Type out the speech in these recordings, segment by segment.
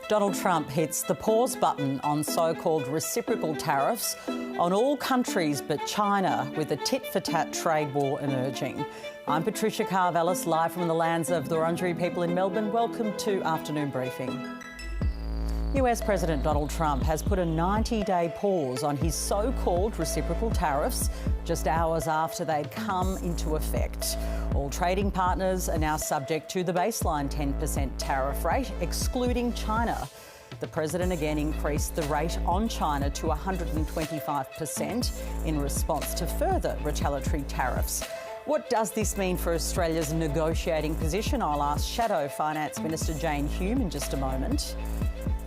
Donald Trump hits the pause button on so-called reciprocal tariffs on all countries but China, with a tit-for-tat trade war emerging. I'm Patricia Karvelas, live from the lands of the Wurundjeri people in Melbourne. Welcome to Afternoon Briefing. US President Donald Trump has put a 90-day pause on his so-called reciprocal tariffs just hours after they'd come into effect. All trading partners are now subject to the baseline 10% tariff rate, excluding China. The president again increased the rate on China to 125% in response to further retaliatory tariffs. What does this mean for Australia's negotiating position? I'll ask Shadow Finance Minister Jane Hume in just a moment.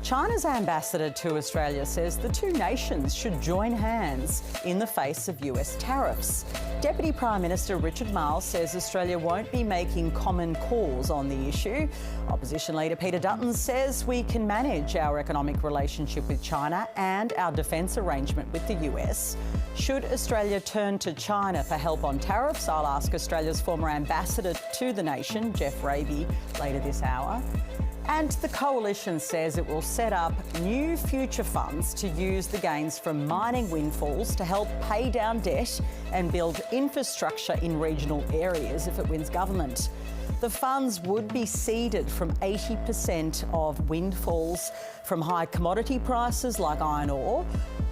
China's ambassador to Australia says the two nations should join hands in the face of US tariffs. Deputy Prime Minister Richard Marles says Australia won't be making common cause on the issue. Opposition leader Peter Dutton says we can manage our economic relationship with China and our defence arrangement with the US. Should Australia turn to China for help on tariffs? I'll ask Australia's former ambassador to the nation, Geoff Raby, later this hour. And the Coalition says it will set up new future funds to use the gains from mining windfalls to help pay down debt and build infrastructure in regional areas if it wins government. The funds would be seeded from 80% of windfalls from high commodity prices like iron ore,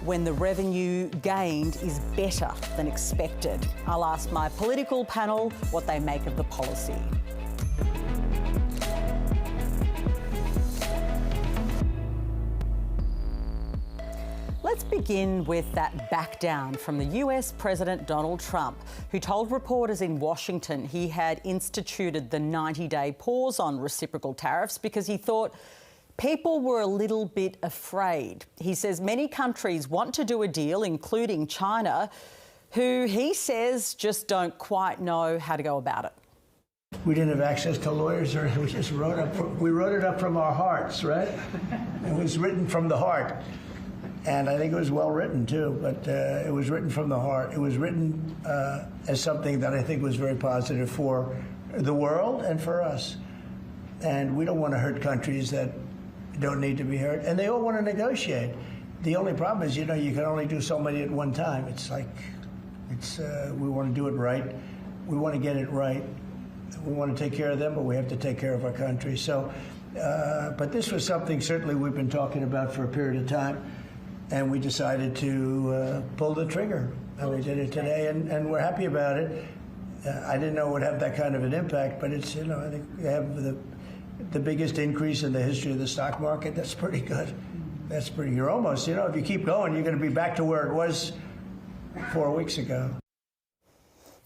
when the revenue gained is better than expected. I'll ask my political panel what they make of the policy. Let's begin with that back down from the US President Donald Trump, who told reporters in Washington he had instituted the 90-day pause on reciprocal tariffs because he thought people were a little bit afraid. He says many countries want to do a deal, including China, who he says just don't quite know how to go about it. We didn't have access to lawyers, or we just wrote it up from our hearts, right? It was written from the heart. And I think it was well written too, but it was written from the heart. It was written as something that I think was very positive for the world and for us. And we don't want to hurt countries that don't need to be hurt, and they all want to negotiate. The only problem is, you can only do so many at one time. It's like, we want to do it right. We want to get it right. We want to take care of them, but we have to take care of our country. So, but this was something certainly we've been talking about for a period of time. And we decided to pull the trigger, and we did it today, and we're happy about it. I didn't know it would have that kind of an impact, but it's, I think we have the biggest increase in the history of the stock market. That's pretty good. That's pretty. You're almost, if you keep going, you're going to be back to where it was 4 weeks ago.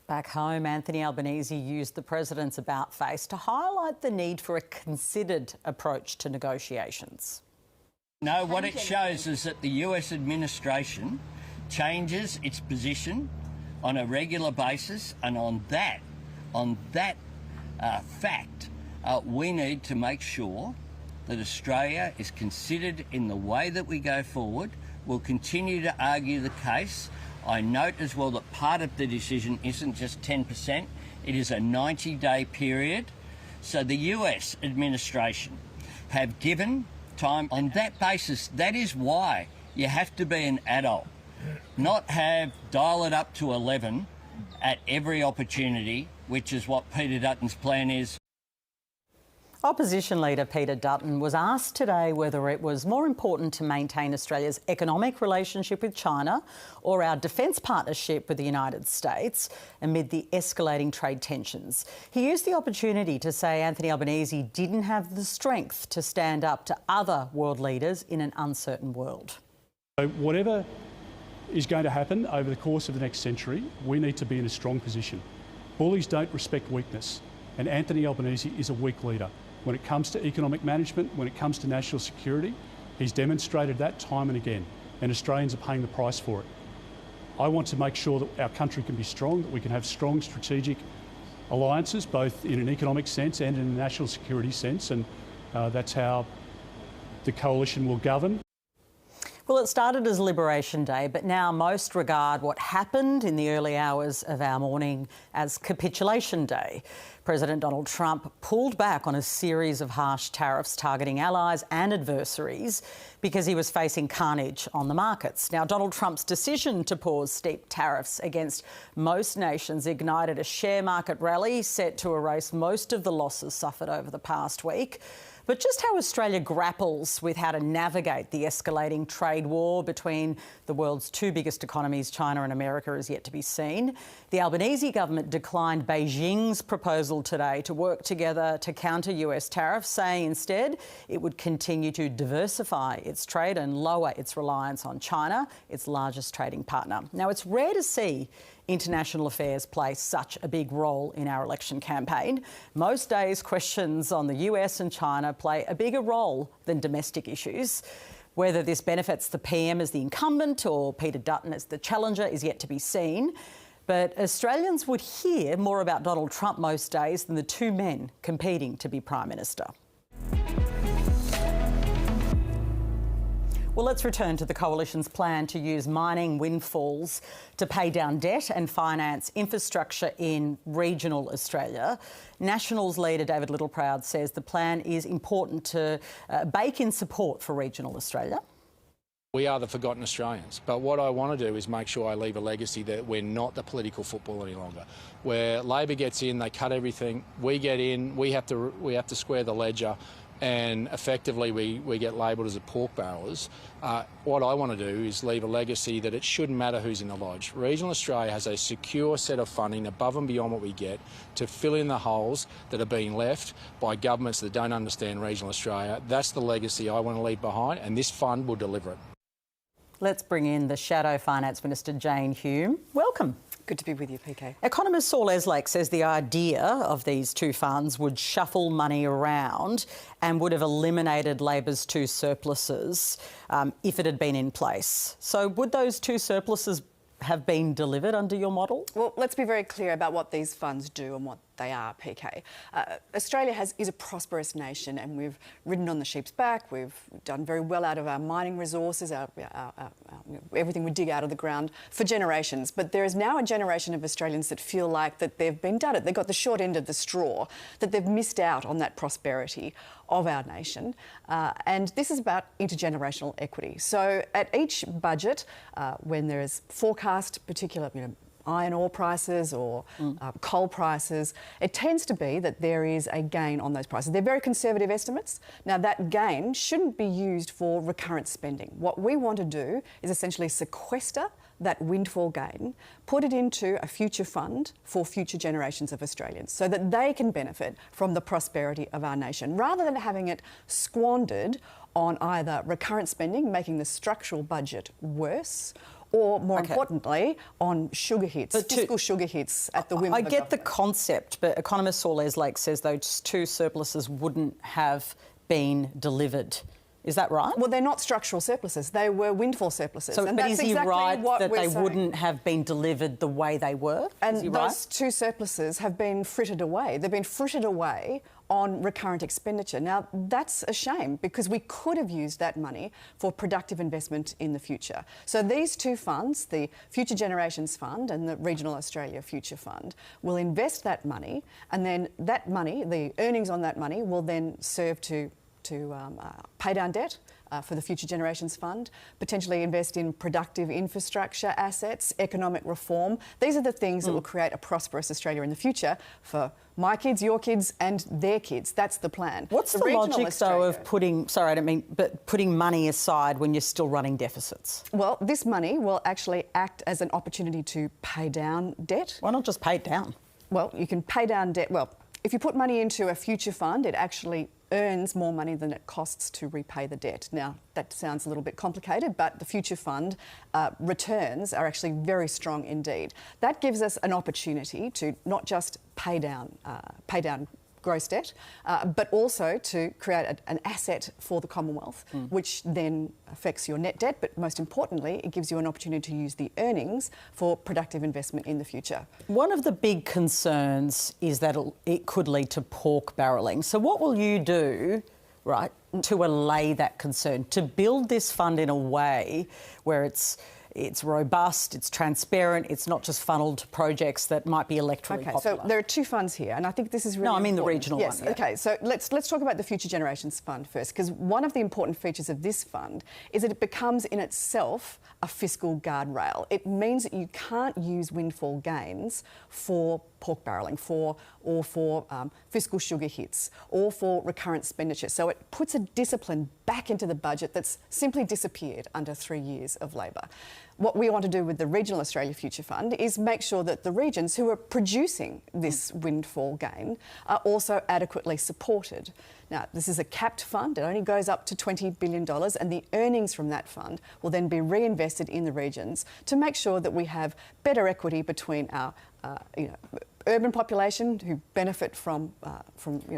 Back home, Anthony Albanese used the president's about face to highlight the need for a considered approach to negotiations. No, what it shows is that the US administration changes its position on a regular basis, and on that fact, we need to make sure that Australia is considered in the way that we go forward. We'll continue to argue the case. I note as well that part of the decision isn't just 10%, it is a 90-day period. So the US administration have given time. On that basis, that is why you have to be an adult, not dial it up to 11 at every opportunity, which is what Peter Dutton's plan is. Opposition leader Peter Dutton was asked today whether it was more important to maintain Australia's economic relationship with China or our defence partnership with the United States amid the escalating trade tensions. He used the opportunity to say Anthony Albanese didn't have the strength to stand up to other world leaders in an uncertain world. So whatever is going to happen over the course of the next century, we need to be in a strong position. Bullies don't respect weakness, and Anthony Albanese is a weak leader. When it comes to economic management, when it comes to national security, he's demonstrated that time and again, and Australians are paying the price for it. I want to make sure that our country can be strong, that we can have strong strategic alliances, both in an economic sense and in a national security sense, and that's how the coalition will govern. Well, it started as Liberation Day, but now most regard what happened in the early hours of our morning as Capitulation Day. President Donald Trump pulled back on a series of harsh tariffs targeting allies and adversaries because he was facing carnage on the markets. Now, Donald Trump's decision to pause steep tariffs against most nations ignited a share market rally set to erase most of the losses suffered over the past week. But just how Australia grapples with how to navigate the escalating trade war between the world's two biggest economies, China and America, is yet to be seen. The Albanese government declined Beijing's proposal today to work together to counter US tariffs, saying instead it would continue to diversify its trade and lower its reliance on China, its largest trading partner. Now, it's rare to see international affairs play such a big role in our election campaign. Most days, questions on the US and China play a bigger role than domestic issues. Whether this benefits the PM as the incumbent or Peter Dutton as the challenger is yet to be seen. But Australians would hear more about Donald Trump most days than the two men competing to be Prime Minister. Well, let's return to the Coalition's plan to use mining windfalls to pay down debt and finance infrastructure in regional Australia. Nationals leader David Littleproud says the plan is important to bake in support for regional Australia. We are the forgotten Australians, but what I want to do is make sure I leave a legacy that we're not the political football any longer. Where Labor gets in, they cut everything, we get in, we have to square the ledger, and effectively we get labelled as a pork barrelers. What I want to do is leave a legacy that it shouldn't matter who's in the lodge. Regional Australia has a secure set of funding above and beyond what we get to fill in the holes that are being left by governments that don't understand regional Australia. That's the legacy I want to leave behind, and this fund will deliver it. Let's bring in the Shadow Finance Minister, Jane Hume. Welcome. Good to be with you, PK. Economist Saul Eslake says the idea of these two funds would shuffle money around and would have eliminated Labor's two surpluses if it had been in place. So would those two surpluses have been delivered under your model? Well, let's be very clear about what these funds do and what they are, PK. Australia is a prosperous nation, and we've ridden on the sheep's back. We've done very well out of our mining resources, everything we dig out of the ground for generations. But there is now a generation of Australians that feel like that they've been done it. They've got the short end of the straw, that they've missed out on that prosperity of our nation. And this is about intergenerational equity. So at each budget, when there is forecast particular, iron ore prices or coal prices, it tends to be that there is a gain on those prices. They're very conservative estimates. Now, that gain shouldn't be used for recurrent spending. What we want to do is essentially sequester that windfall gain, put it into a future fund for future generations of Australians so that they can benefit from the prosperity of our nation, rather than having it squandered on either recurrent spending, making the structural budget worse, or more importantly, on sugar hits, fiscal sugar hits at the whim of the I get the government. concept, but economist Saul Eslake says those two surpluses wouldn't have been delivered. Is that right? Well, they're not structural surpluses. They were windfall surpluses. So, and but that's is he exactly right what that we're they saying. wouldn't have been delivered the way they were? And is he those right? two surpluses have been frittered away. They've been frittered away on recurrent expenditure. Now, that's a shame, because we could have used that money for productive investment in the future. So these two funds, the Future Generations Fund and the Regional Australia Future Fund, will invest that money, and then that money, the earnings on that money, will then serve to pay down debt for the Future Generations Fund, potentially invest in productive infrastructure assets, economic reform. These are the things that will create a prosperous Australia in the future for my kids, your kids and their kids. That's the plan. What's the logic, though, of putting money aside when you're still running deficits? Well, this money will actually act as an opportunity to pay down debt. Why not just pay it down? Well, you can pay down debt. Well, if you put money into a future fund, it actually earns more money than it costs to repay the debt. Now, that sounds a little bit complicated, but the future fund returns are actually very strong indeed. That gives us an opportunity to not just pay down gross debt, but also to create an asset for the Commonwealth, which then affects your net debt, but most importantly, it gives you an opportunity to use the earnings for productive investment in the future. One of the big concerns is that it could lead to pork barrelling. So what will you do right, to allay that concern, to build this fund in a way where it's robust, it's transparent, it's not just funnelled to projects that might be electorally popular. So there are two funds here, and I think this is really No, I mean important. the regional yes, one. Yeah. OK, so let's talk about the Future Generations Fund first, because one of the important features of this fund is that it becomes in itself a fiscal guardrail. It means that you can't use windfall gains for pork barrelling, for fiscal sugar hits, or for recurrent expenditure. So it puts a discipline back into the budget that's simply disappeared under 3 years of Labor. What we want to do with the Regional Australia Future Fund is make sure that the regions who are producing this windfall gain are also adequately supported. Now, this is a capped fund. It only goes up to $20 billion, and the earnings from that fund will then be reinvested in the regions to make sure that we have better equity between our urban population who benefit from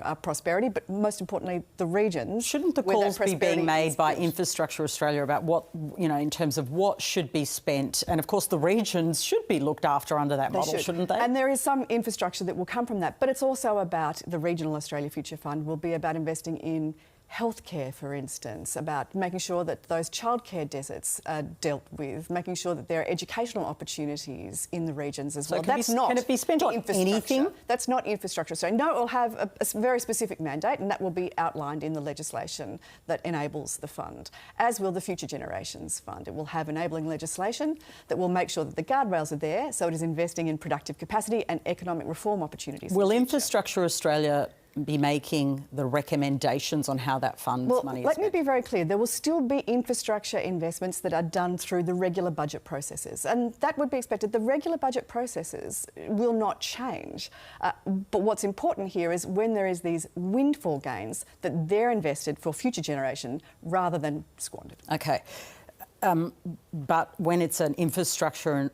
our prosperity, but most importantly, the regions. Shouldn't the calls be being made by Infrastructure Australia about what, in terms of what should be spent? And of course, the regions should be looked after under that model, shouldn't they? And there is some infrastructure that will come from that, but it's also about the Regional Australia Future Fund will be about investing in healthcare, for instance, about making sure that those childcare deserts are dealt with, making sure that there are educational opportunities in the regions as well. Can it be spent on anything? That's not infrastructure. So no, it will have a very specific mandate, and that will be outlined in the legislation that enables the fund, as will the Future Generations Fund. It will have enabling legislation that will make sure that the guardrails are there, so it is investing in productive capacity and economic reform opportunities. Will Infrastructure Australia be making the recommendations on how that fund's money is spent? Let me be very clear. There will still be infrastructure investments that are done through the regular budget processes, and that would be expected. The regular budget processes will not change. But what's important here is when there is these windfall gains, that they're invested for future generation rather than squandered. OK. But when it's an infrastructure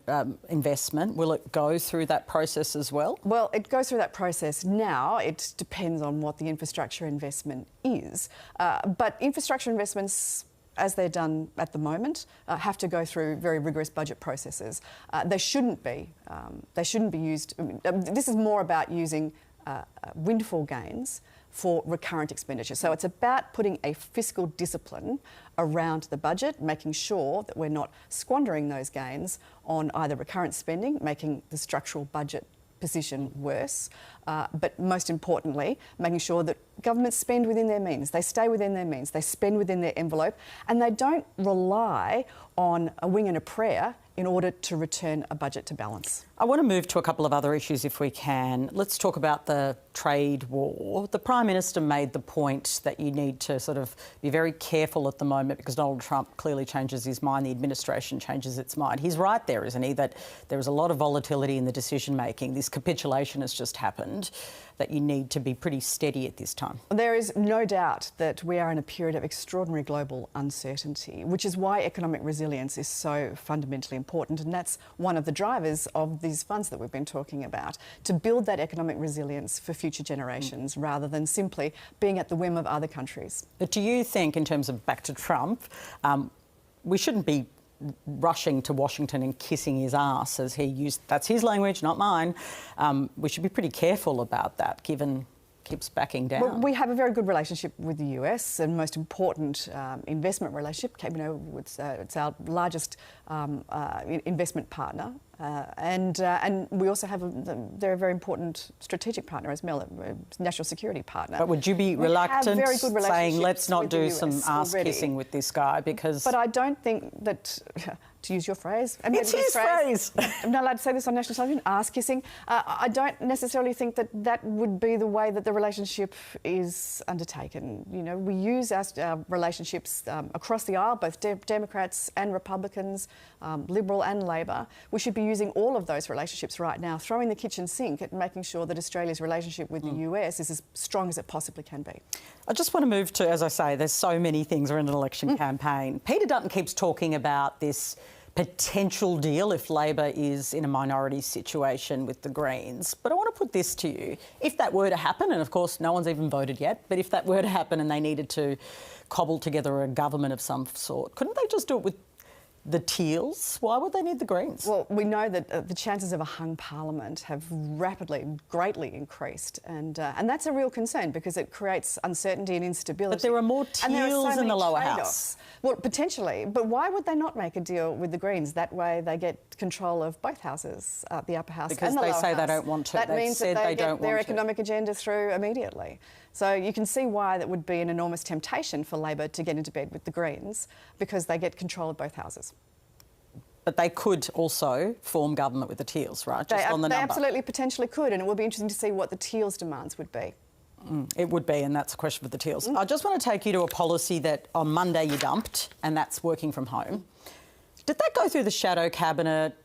investment, will it go through that process as well? Well, it goes through that process now. It depends on what the infrastructure investment is. But infrastructure investments, as they're done at the moment, have to go through very rigorous budget processes. They shouldn't be used. This is more about using windfall gains for recurrent expenditure. So it's about putting a fiscal discipline around the budget, making sure that we're not squandering those gains on either recurrent spending, making the structural budget position worse, but most importantly, making sure that governments spend within their means, they stay within their means, they spend within their envelope, and they don't rely on a wing and a prayer in order to return a budget to balance. I want to move to a couple of other issues if we can. Let's talk about the trade war. The Prime Minister made the point that you need to sort of be very careful at the moment because Donald Trump clearly changes his mind, the administration changes its mind. He's right there, isn't he, that there is a lot of volatility in the decision-making. This capitulation has just happened, that you need to be pretty steady at this time. There is no doubt that we are in a period of extraordinary global uncertainty, which is why economic resilience is so fundamentally important, and that's one of the drivers of these funds that we've been talking about, to build that economic resilience for future generations rather than simply being at the whim of other countries. But do you think, in terms of back to Trump, we shouldn't be rushing to Washington and kissing his ass, as he used, that's his language, not mine. We should be pretty careful about that, given keeps backing down. Well, we have a very good relationship with the US, and most important investment relationship. It's our largest investment partner, and we also have they're a very important strategic partner as well, a national security partner. But would you be reluctant saying let's not do some ass kissing with this guy because? But I don't think that. To use your phrase. It's his phrase. I'm not allowed to say this on national television, ass kissing. I don't necessarily think that that would be the way that the relationship is undertaken. You know, we use our relationships across the aisle, both Democrats and Republicans, Liberal and Labor. We should be using all of those relationships right now, throwing the kitchen sink at making sure that Australia's relationship with the US is as strong as it possibly can be. I just want to move to, as I say, there's so many things. We're in an election campaign. Peter Dutton keeps talking about this potential deal if Labor is in a minority situation with the Greens. But I want to put this to you. If that were to happen, and of course no one's even voted yet, but if that were to happen and they needed to cobble together a government of some sort, couldn't they just do it with the Teals? Why would they need the Greens? Well, we know that the chances of a hung parliament have greatly increased, and that's a real concern because it creates uncertainty and instability. But there are more Teals in the lower house. Well, potentially, but why would they not make a deal with the Greens? That way they get control of both houses, the upper house because and the lower house. Because they say they don't want to. That means that they get their want economic agenda through immediately. So you can see why that would be an enormous temptation for Labor to get into bed with the Greens because they get control of both houses. But they could also form government with the Teals, right? Just on the they number. absolutely potentially could, and it would be interesting to see what the Teals' demands would be. It would be, and that's a question for the Teals. I just want to take you to a policy that on Monday you dumped, and that's working from home. Did that go through the shadow cabinet,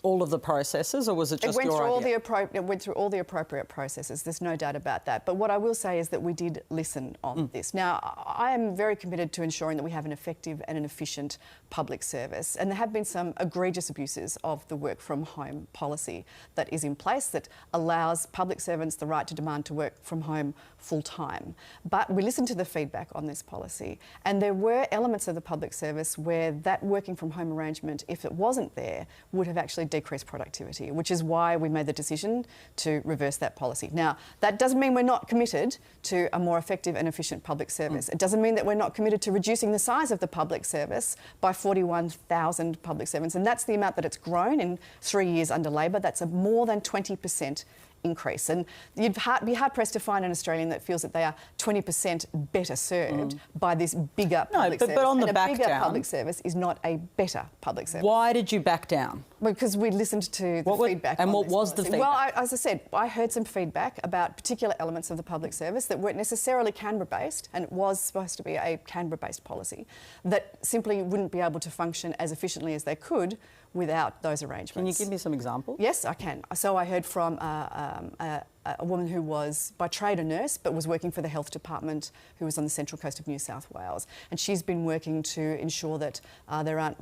all of the processes, or was it just your idea? It went through all the appropriate processes. There's no doubt about that. But what I will say is that we did listen on this. Now, I am very committed to ensuring that we have an effective and an efficient public service. And there have been some egregious abuses of the work from home policy that is in place that allows public servants the right to demand to work from home full time. But we listened to the feedback on this policy, and there were elements of the public service where that working from home arrangement, if it wasn't there, would have actually decreased productivity, which is why we made the decision to reverse that policy. Now, that doesn't mean we're not committed to a more effective and efficient public service. It doesn't mean that we're not committed to reducing the size of the public service by 41,000 public servants, and that's the amount that it's grown in 3 years under Labor. That's a more than 20% increase. And you'd be hard-pressed to find an Australian that feels that they are 20% better served by this bigger public service. But on the and back a bigger down, public service is not a better public service. Why did you back down? Because we listened to the feedback. And on what this was the policy. feedback? Well, as I said, I heard some feedback about particular elements of the public service that weren't necessarily Canberra-based, and it was supposed to be a Canberra-based policy, that simply wouldn't be able to function as efficiently as they could without those arrangements. Can you give me some examples? Yes, I can. So I heard from a woman who was by trade a nurse but was working for the health department, who was on the central coast of New South Wales, and she's been working to ensure that there aren't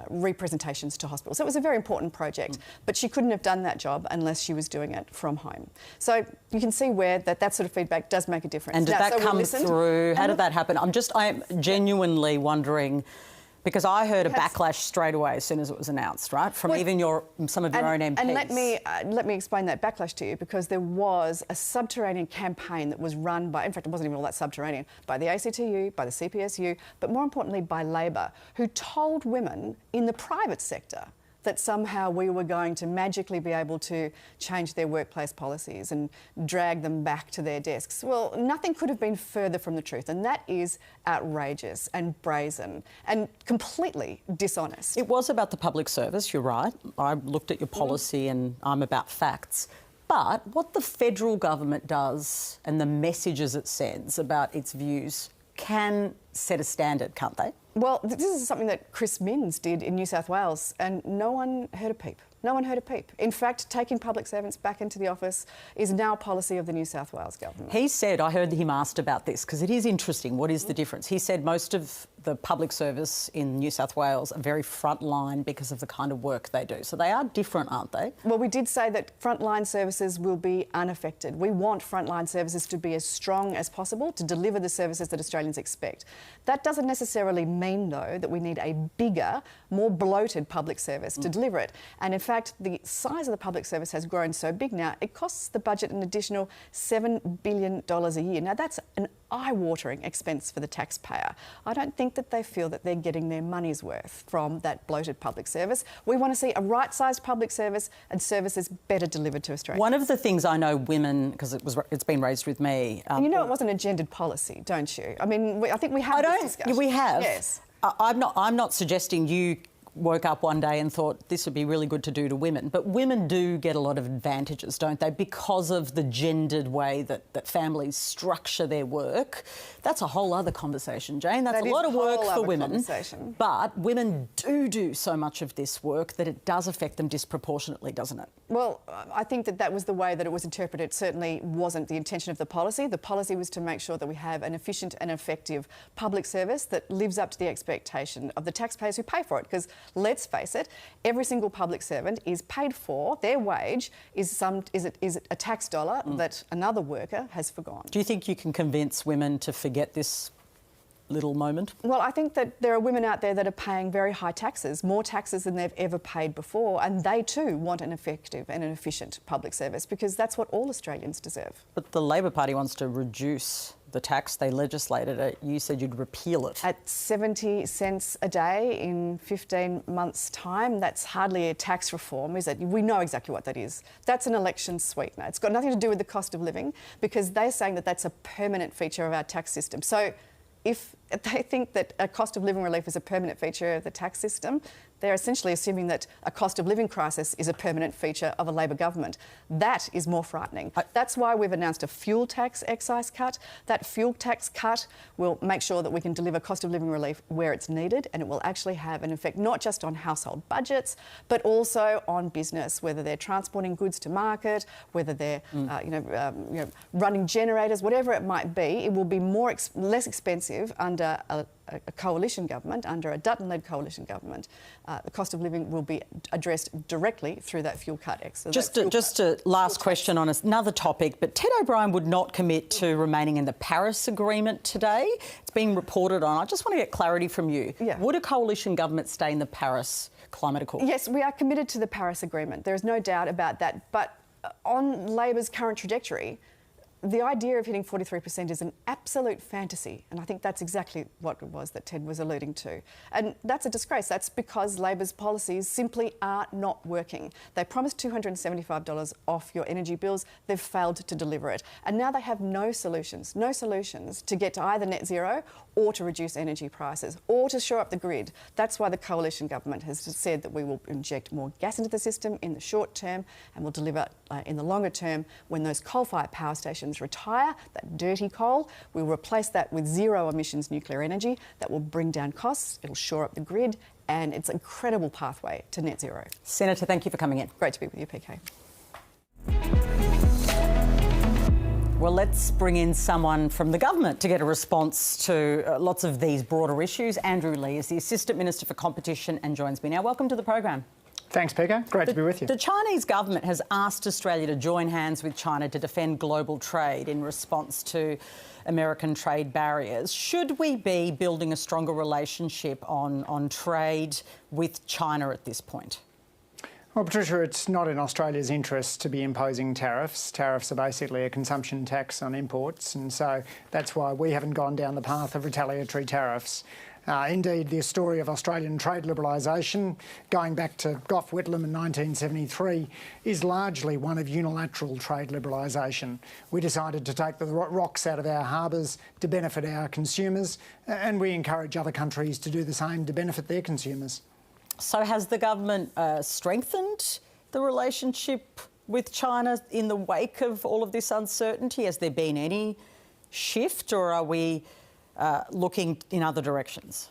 representations to hospitals. So it was a very important project, but she couldn't have done that job unless she was doing it from home. So you can see where that sort of feedback does make a difference. And did that come through? How did that happen? I'm genuinely wondering, because I heard a backlash straight away as soon as it was announced, right? From even some of your own MPs. And let me explain that backlash to you, because there was a subterranean campaign that was run by, in fact, it wasn't even all that subterranean, by the ACTU, by the CPSU, but more importantly by Labor, who told women in the private sector that somehow we were going to magically be able to change their workplace policies and drag them back to their desks. Well, nothing could have been further from the truth, and that is outrageous and brazen and completely dishonest. It was about the public service, you're right. I looked at your policy and I'm about facts. But what the federal government does and the messages it sends about its views can set a standard, can't they? Well, this is something that Chris Minns did in New South Wales, and no one heard a peep. No one heard a peep. In fact, taking public servants back into the office is now policy of the New South Wales government. He said, I heard him asked about this, because it is interesting, what is the difference? He said most of the public service in New South Wales are very frontline because of the kind of work they do. So they are different, aren't they? Well, we did say that frontline services will be unaffected. We want frontline services to be as strong as possible to deliver the services that Australians expect. That doesn't necessarily mean, though, that we need a bigger, more bloated public service to deliver it. And in fact, the size of the public service has grown so big now, it costs the budget an additional $7 billion a year. Now, that's an eye-watering expense for the taxpayer. I don't think that they feel that they're getting their money's worth from that bloated public service. We want to see a right-sized public service and services better delivered to Australians. One of the things I know women, because it's been raised with me... you know it wasn't a gendered policy, don't you? I mean, I think we have this discussion. We have. Yes. I'm not suggesting you woke up one day and thought this would be really good to do to women, but women do get a lot of advantages, don't they, because of the gendered way that families structure their work. That's a whole other conversation, Jane. That's a lot of work for women. But women do so much of this work that it does affect them disproportionately, doesn't it? Well, I think that was the way that it was interpreted. It certainly wasn't the intention of the policy. The policy was to make sure that we have an efficient and effective public service that lives up to the expectation of the taxpayers who pay for it. Because let's face it, every single public servant is paid for. Their wage is a tax dollar that another worker has forgone. Do you think you can convince women to forget this little moment? Well, I think that there are women out there that are paying very high taxes, more taxes than they've ever paid before, and they too want an effective and an efficient public service, because that's what all Australians deserve. But the Labor Party wants to reduce the tax. They legislated it. You said you'd repeal it. At 70 cents a day in 15 months' time, that's hardly a tax reform, is it? We know exactly what that is. That's an election sweetener. It's got nothing to do with the cost of living, because they're saying that that's a permanent feature of our tax system. So if they think that a cost of living relief is a permanent feature of the tax system, they're essentially assuming that a cost of living crisis is a permanent feature of a Labor government. That is more frightening. That's why we've announced a fuel tax excise cut. That fuel tax cut will make sure that we can deliver cost of living relief where it's needed, and it will actually have an effect not just on household budgets, but also on business, whether they're transporting goods to market, whether they're running generators, whatever it might be. It will be less expensive under a coalition government, under a Dutton-led coalition government. The cost of living will be addressed directly through that fuel cut exercise. Just a last question on another topic, but Ted O'Brien would not commit to remaining in the Paris Agreement today. It's being reported on. I just want to get clarity from you. Yeah. Would a coalition government stay in the Paris Climate Accord? Yes, we are committed to the Paris Agreement. There is no doubt about that. But on Labor's current trajectory, the idea of hitting 43% is an absolute fantasy, and I think that's exactly what it was that Ted was alluding to. And that's a disgrace. That's because Labor's policies simply are not working. They promised $275 off your energy bills. They've failed to deliver it. And now they have no solutions to get to either net zero or to reduce energy prices or to shore up the grid. That's why the coalition government has said that we will inject more gas into the system in the short term and will deliver in the longer term. When those coal-fired power stations retire, that dirty coal, we'll replace that with zero emissions nuclear energy. That will bring down costs, it'll shore up the grid, and it's an incredible pathway to net zero. Senator, thank you for coming in. Great to be with you, PK. Well, let's bring in someone from the government to get a response to lots of these broader issues. Andrew Leigh is the Assistant Minister for Competition and joins me now. Welcome to the program. Thanks, Pega. Great to be with you. The Chinese government has asked Australia to join hands with China to defend global trade in response to American trade barriers. Should we be building a stronger relationship on trade with China at this point? Well, Patricia, it's not in Australia's interest to be imposing tariffs. Tariffs are basically a consumption tax on imports, and so that's why we haven't gone down the path of retaliatory tariffs. Indeed, the story of Australian trade liberalisation, going back to Gough Whitlam in 1973, is largely one of unilateral trade liberalisation. We decided to take the rocks out of our harbours to benefit our consumers, and we encourage other countries to do the same to benefit their consumers. So has the government strengthened the relationship with China in the wake of all of this uncertainty? Has there been any shift, or are we looking in other directions?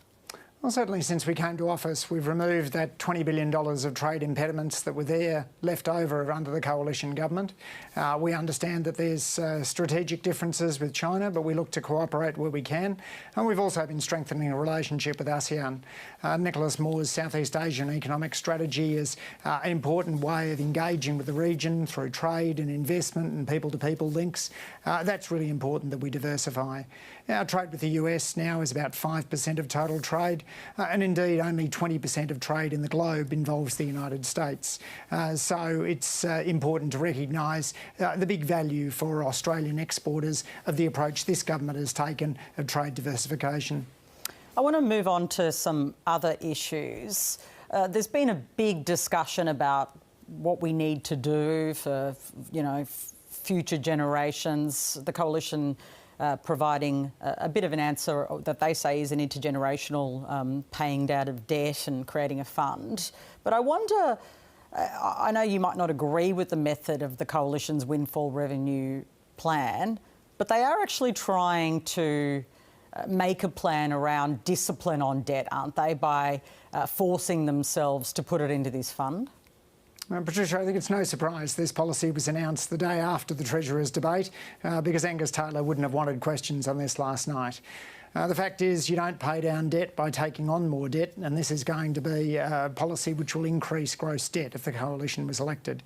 Well, certainly since we came to office, we've removed that $20 billion of trade impediments that were there left over under the coalition government. We understand that there's strategic differences with China, but we look to cooperate where we can. And we've also been strengthening a relationship with ASEAN. Nicholas Moore's Southeast Asian economic strategy is an important way of engaging with the region through trade and investment and people-to-people links. That's really important that we diversify. Our trade with the US now is about 5% of total trade. And indeed, only 20% of trade in the globe involves the United States. So it's important to recognise the big value for Australian exporters of the approach this government has taken of trade diversification. I want to move on to some other issues. There's been a big discussion about what we need to do for, future generations. The coalition providing a bit of an answer that they say is an intergenerational paying down of debt and creating a fund. But I wonder, I know you might not agree with the method of the coalition's windfall revenue plan, but they are actually trying to make a plan around discipline on debt, aren't they, by forcing themselves to put it into this fund? Patricia, I think it's no surprise this policy was announced the day after the Treasurer's debate because Angus Taylor wouldn't have wanted questions on this last night. The fact is you don't pay down debt by taking on more debt, and this is going to be a policy which will increase gross debt if the coalition was elected.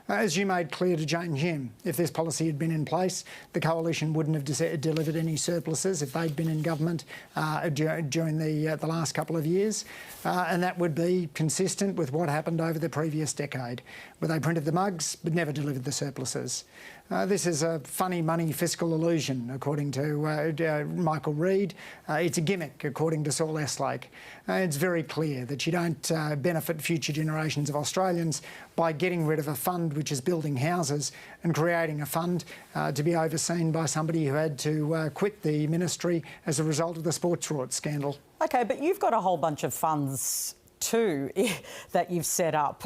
As you made clear to Jane Hume, if this policy had been in place, the coalition wouldn't have delivered any surpluses if they'd been in government during the last couple of years, and that would be consistent with what happened over the previous decade, where they printed the mugs but never delivered the surpluses. This is a funny money fiscal illusion, according to Michael Reid. It's a gimmick, according to Saul Estlake. It's very clear that you don't benefit future generations of Australians by getting rid of a fund which is building houses and creating a fund to be overseen by somebody who had to quit the ministry as a result of the sports rorts scandal. OK, but you've got a whole bunch of funds too that you've set up.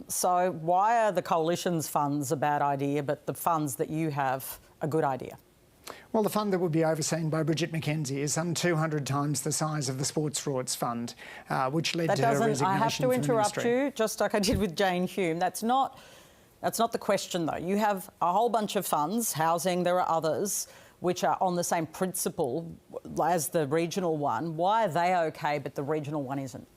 So why are the coalition's funds a bad idea, but the funds that you have a good idea? Well, the fund that would be overseen by Bridget McKenzie is some 200 times the size of the Sports Rorts Fund, which led to her resignation. I have to interrupt you, just like I did with Jane Hume. That's not the question, though. You have a whole bunch of funds, housing, there are others, which are on the same principle as the regional one. Why are they OK, but the regional one isn't?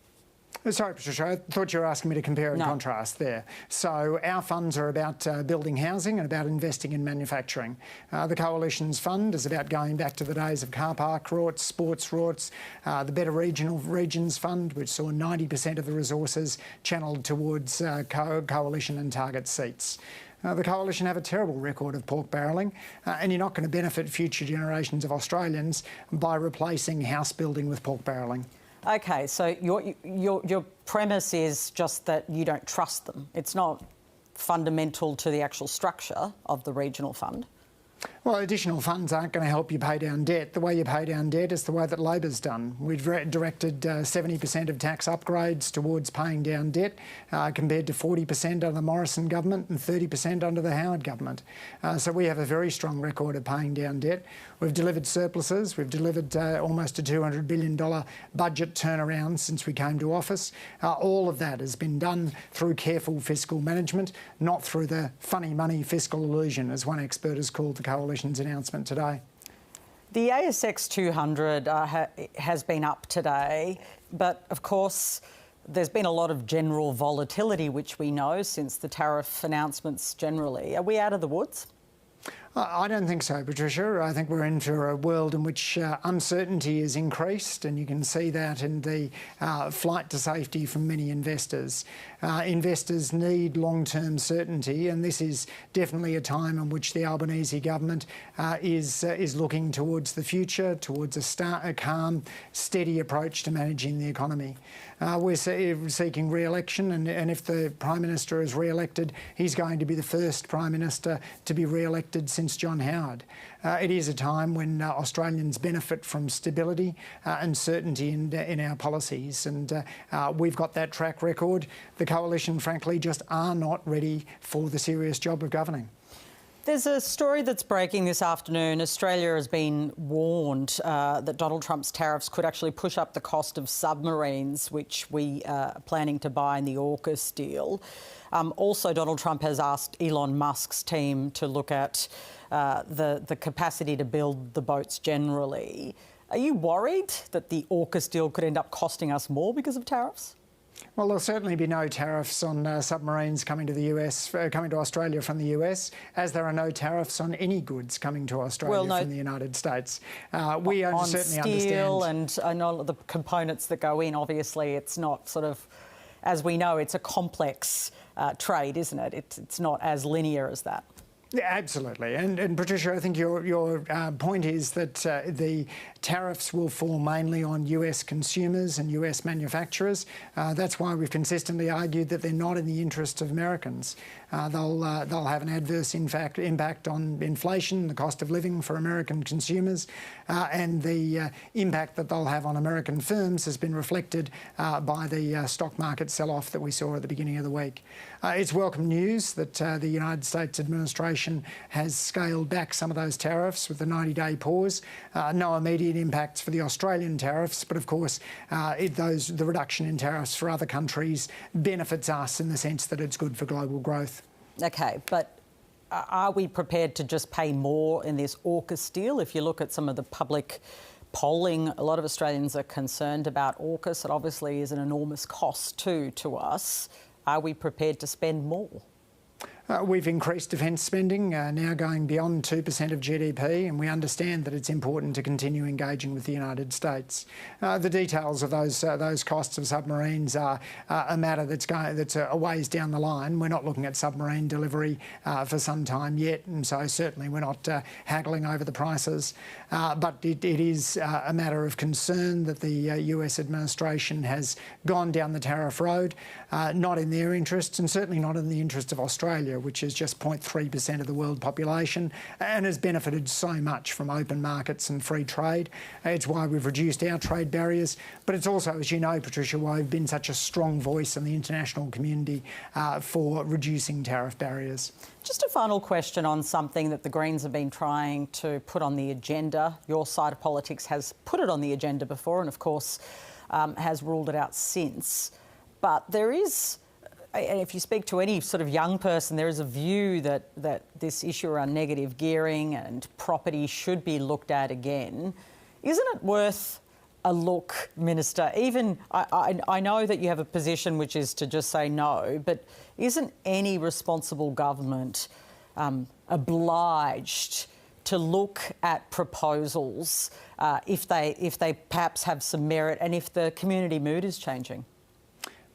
Sorry, Patricia, I thought you were asking me to compare and contrast there. So our funds are about building housing and about investing in manufacturing. The Coalition's fund is about going back to the days of car park rorts, sports rorts, the Better Regions Fund, which saw 90% of the resources channelled towards Coalition and Target seats. The Coalition have a terrible record of pork barrelling, and you're not going to benefit future generations of Australians by replacing house building with pork barrelling. OK, so your premise is just that you don't trust them. It's not fundamental to the actual structure of the regional fund. Well, additional funds aren't going to help you pay down debt. The way you pay down debt is the way that Labor's done. We've directed 70% of tax upgrades towards paying down debt, compared to 40% under the Morrison government and 30% under the Howard government. So we have a very strong record of paying down debt. We've delivered surpluses. We've delivered almost a $200 billion budget turnaround since we came to office. All of that has been done through careful fiscal management, not through the funny money fiscal illusion, as one expert has called the Coalition's announcement today. The ASX 200 has been up today, but of course there's been a lot of general volatility, which we know since the tariff announcements generally. Are we out of the woods? I don't think so, Patricia. I think we're into a world in which uncertainty is increased, and you can see that in the flight to safety from many investors. Investors need long-term certainty, and this is definitely a time in which the Albanese government is looking towards the future, towards a calm, steady approach to managing the economy. We're seeking re-election, and if the Prime Minister is re-elected, he's going to be the first Prime Minister to be re-elected since John Howard. It is a time when Australians benefit from stability and certainty in our policies, and we've got that track record. The Coalition, frankly, just are not ready for the serious job of governing. There's a story that's breaking this afternoon. Australia has been warned that Donald Trump's tariffs could actually push up the cost of submarines, which we are planning to buy in the AUKUS deal. Also, Donald Trump has asked Elon Musk's team to look at the capacity to build the boats generally. Are you worried that the AUKUS deal could end up costing us more because of tariffs? Well, there'll certainly be no tariffs on submarines coming to the US, coming to Australia from the US, as there are no tariffs on any goods coming to Australia from the United States. We on certainly steel understand. and all the components that go in. Obviously, it's not sort of, as we know, it's a complex trade, isn't it? It's not as linear as that. Yeah, absolutely. And Patricia, I think your point is that the tariffs will fall mainly on US consumers and US manufacturers. That's why we've consistently argued that they're not in the interest of Americans. They'll have an adverse impact on inflation, the cost of living for American consumers, and the impact that they'll have on American firms has been reflected by the stock market sell-off that we saw at the beginning of the week. It's welcome news that the United States administration has scaled back some of those tariffs with the 90-day pause. No immediate impacts for the Australian tariffs, but of course the reduction in tariffs for other countries benefits us in the sense that it's good for global growth. OK, but are we prepared to just pay more in this AUKUS deal? If you look at some of the public polling, a lot of Australians are concerned about AUKUS. It obviously is an enormous cost to us. Are we prepared to spend more? We've increased defence spending, now going beyond 2% of GDP, and we understand that it's important to continue engaging with the United States. The details of those costs of submarines are a matter that's a ways down the line. We're not looking at submarine delivery for some time yet, and so certainly we're not haggling over the prices. But it is a matter of concern that the US administration has gone down the tariff road, not in their interests and certainly not in the interest of Australia, which is just 0.3% of the world population and has benefited so much from open markets and free trade. It's why we've reduced our trade barriers, but it's also, as you know, Patricia, why we've been such a strong voice in the international community for reducing tariff barriers. Just a final question on something that the Greens have been trying to put on the agenda. Your side of politics has put it on the agenda before and, of course, has ruled it out since. But there is, and if you speak to any sort of young person, there is a view that this issue around negative gearing and property should be looked at again. Isn't it worth a look, Minister? Even I know that you have a position which is to just say no, but isn't any responsible government obliged to look at proposals if they perhaps have some merit and if the community mood is changing?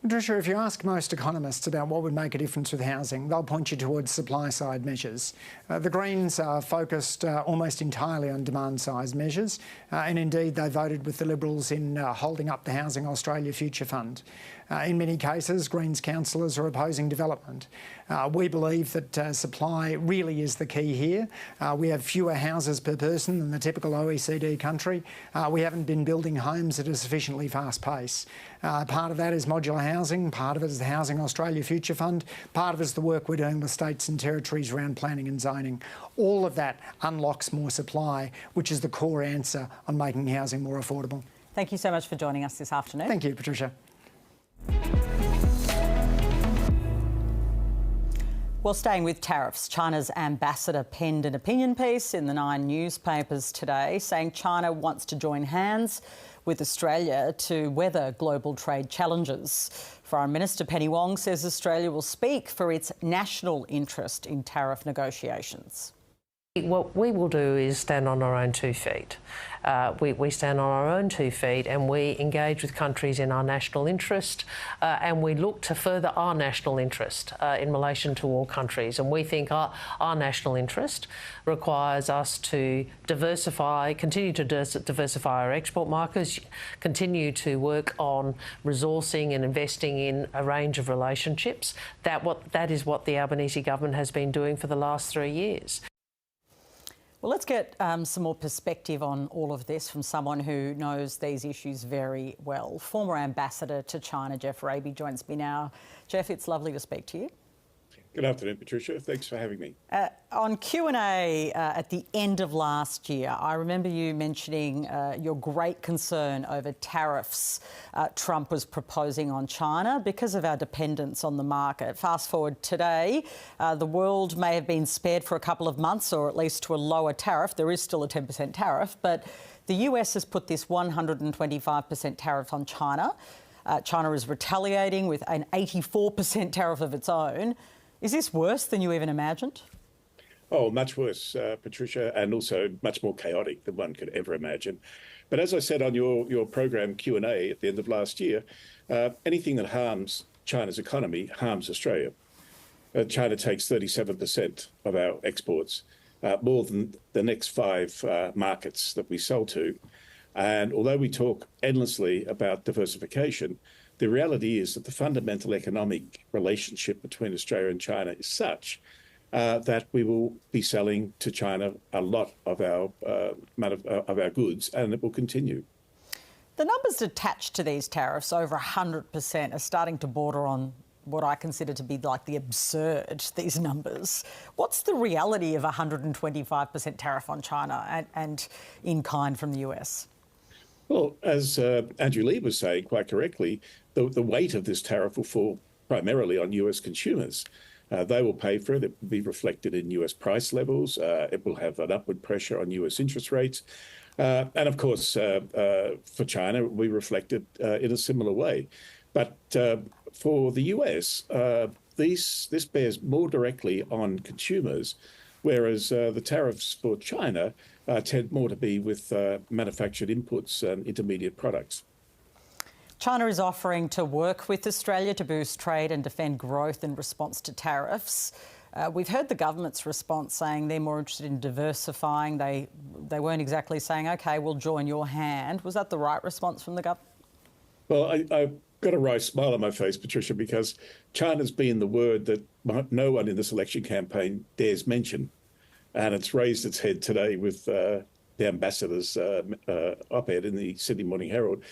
Patricia, if you ask most economists about what would make a difference with housing, they'll point you towards supply-side measures. The Greens are focused almost entirely on demand-side measures, and indeed they voted with the Liberals in holding up the Housing Australia Future Fund. In many cases, Greens councillors are opposing development. We believe that supply really is the key here. We have fewer houses per person than the typical OECD country. We haven't been building homes at a sufficiently fast pace. Part of that is modular housing, part of it is the Housing Australia Future Fund, part of it is the work we're doing with states and territories around planning and zoning. All of that unlocks more supply, which is the core answer on making housing more affordable. Thank you so much for joining us this afternoon. Thank you, Patricia. Well, staying with tariffs, China's ambassador penned an opinion piece in the 9 newspapers today saying China wants to join hands with Australia to weather global trade challenges. Foreign Minister Penny Wong says Australia will speak for its national interest in tariff negotiations. What we will do is stand on our own 2 feet. We stand on our own 2 feet and we engage with countries in our national interest and we look to further our national interest in relation to all countries. And we think our national interest requires us to continue to diversify our export markets, continue to work on resourcing and investing in a range of relationships. That is what the Albanese government has been doing for the last 3 years. Well, let's get some more perspective on all of this from someone who knows these issues very well. Former Ambassador to China, Jeff Raby, joins me now. Jeff, it's lovely to speak to you. Good afternoon, Patricia. Thanks for having me. On Q&A at the end of last year, I remember you mentioning your great concern over tariffs Trump was proposing on China because of our dependence on the market. Fast forward today, the world may have been spared for a couple of months or at least to a lower tariff. There is still a 10% tariff, but the US has put this 125% tariff on China. China is retaliating with an 84% tariff of its own. Is this worse than you even imagined? Oh, much worse, Patricia, and also much more chaotic than one could ever imagine. But as I said on your program Q&A at the end of last year, anything that harms China's economy harms Australia. China takes 37% of our exports, more than the next 5 markets that we sell to. And although we talk endlessly about diversification, the reality is that the fundamental economic relationship between Australia and China is such that we will be selling to China a lot of our goods, and it will continue. The numbers attached to these tariffs, over 100%, are starting to border on what I consider to be like the absurd, these numbers. What's the reality of a 125% tariff on China and in kind from the US? Well, as Andrew Leigh was saying quite correctly, the weight of this tariff will fall primarily on US consumers. They will pay for it. It will be reflected in US price levels. It will have an upward pressure on US interest rates. And of course, for China, we reflected in a similar way. But for the US, this bears more directly on consumers, whereas the tariffs for China tend more to be with manufactured inputs and intermediate products. China is offering to work with Australia to boost trade and defend growth in response to tariffs. We've heard the government's response saying they're more interested in diversifying. They weren't exactly saying, OK, we'll join your hand. Was that the right response from the government? Well, I've got a wry smile on my face, Patricia, because China's been the word that no one in this election campaign dares mention. And it's raised its head today with the ambassador's op-ed in the Sydney Morning Herald.